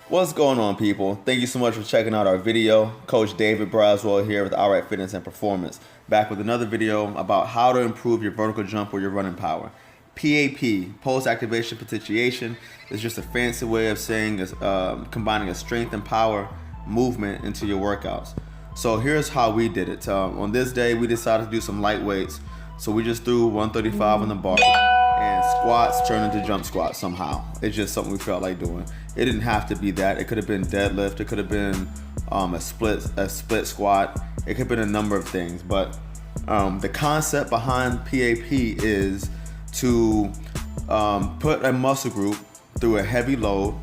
What's going on, people? Thank you so much for checking out our video. Coach David Braswell here with Outright Fitness and Performance, back with another video about how to improve your vertical jump or your running power. PAP, post-activation potentiation, is just a fancy way of saying combining a strength and power movement into your workouts. So here's how we did it. On this day, we decided to do some light weights. So we just threw 135 on the bar, and squats turned into jump squats somehow. It's just something we felt like doing. It didn't have to be that. It could have been deadlift. It could have been a split squat. It could have been a number of things. But the concept behind PAP is to put a muscle group through a heavy load,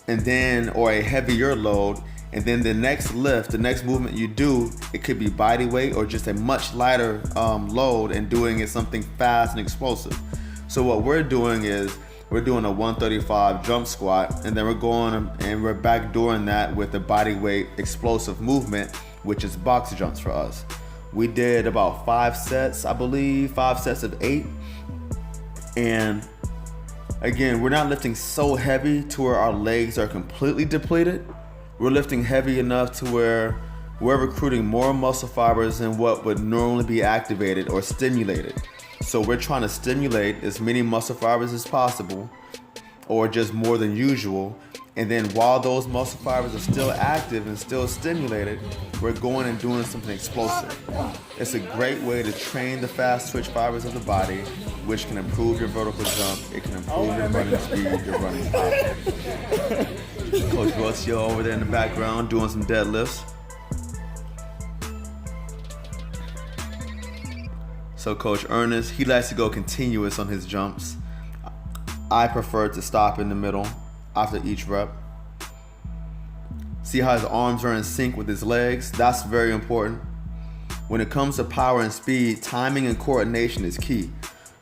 or a heavier load, and then the next lift, the next movement you do, it could be body weight or just a much lighter load, and doing it something fast and explosive. So what we're doing is we're doing a 135 jump squat, and then we're going and we're backdooring that with a body weight explosive movement, which is box jumps for us. We did about 5 sets, I believe, 5 sets of 8. And again, we're not lifting so heavy to where our legs are completely depleted. We're lifting heavy enough to where we're recruiting more muscle fibers than what would normally be activated or stimulated. So we're trying to stimulate as many muscle fibers as possible, or just more than usual. And then while those muscle fibers are still active and still stimulated, we're going and doing something explosive. It's a great way to train the fast twitch fibers of the body, which can improve your vertical jump. It can improve your running speed, your running power. Coach Rocio over there in the background doing some deadlifts. So Coach Ernest, he likes to go continuous on his jumps. I prefer to stop in the middle after each rep. See how his arms are in sync with his legs? That's very important. When it comes to power and speed, timing and coordination is key.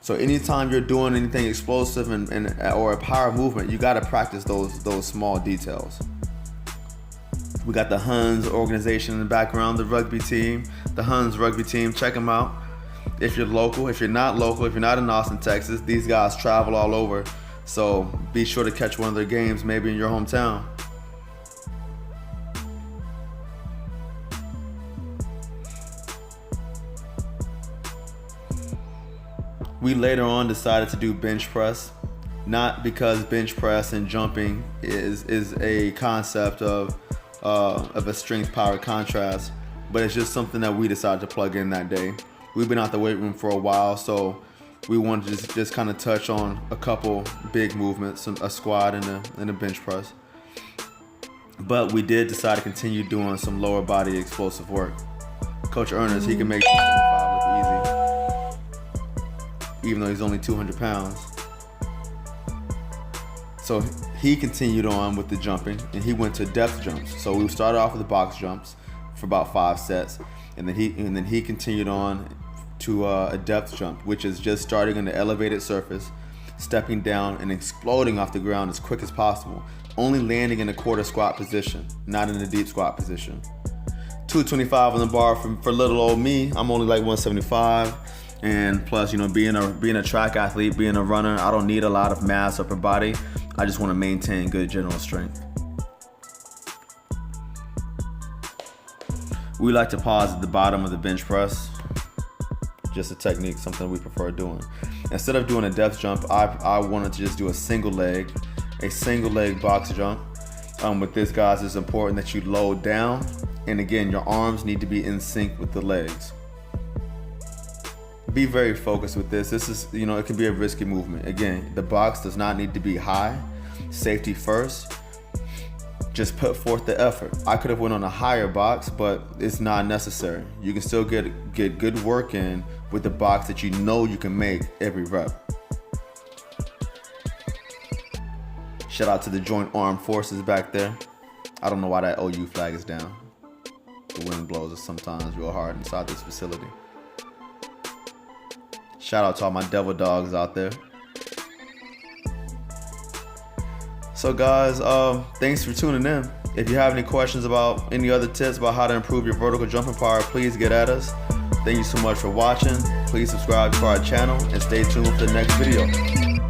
So anytime you're doing anything explosive or a power movement, you gotta practice those small details. We got the Huns organization in the background, the rugby team, the Huns rugby team, check them out. If you're local, if you're not local, if you're not in Austin, Texas, these guys travel all over. So be sure to catch one of their games, maybe in your hometown. We later on decided to do bench press, not because bench press and jumping is a concept of a strength power contrast, but it's just something that we decided to plug in that day. We've been out the weight room for a while, so we wanted to just kind of touch on a couple big movements, a squat and a bench press. But we did decide to continue doing some lower body explosive work. Coach Ernest, he can make 275 look easy, even though he's only 200 pounds. So he continued on with the jumping, and he went to depth jumps. So we started off with the box jumps for about 5 sets, and then he continued on to a depth jump, which is just starting on the elevated surface, stepping down and exploding off the ground as quick as possible, only landing in a quarter squat position, not in a deep squat position. 225 on the bar for little old me. I'm only like 175, and plus, being a track athlete, being a runner, I don't need a lot of mass upper body. I just want to maintain good general strength. We like to pause at the bottom of the bench press. Just a technique, something we prefer doing. Instead of doing a depth jump, I wanted to just do a single leg box jump. With this, guys, it's important that you load down, and again, your arms need to be in sync with the legs. Be very focused with this. This is, it can be a risky movement. Again, the box does not need to be high. Safety first. Just put forth the effort. I could have went on a higher box, but it's not necessary. You can still get good work in with the box that you know you can make every rep. Shout out to the Joint Armed Forces back there. I don't know why that OU flag is down. The wind blows sometimes real hard inside this facility. Shout out to all my devil dogs out there. So guys, thanks for tuning in. If you have any questions about any other tips about how to improve your vertical jumping power, please get at us. Thank you so much for watching. Please subscribe to our channel and stay tuned for the next video.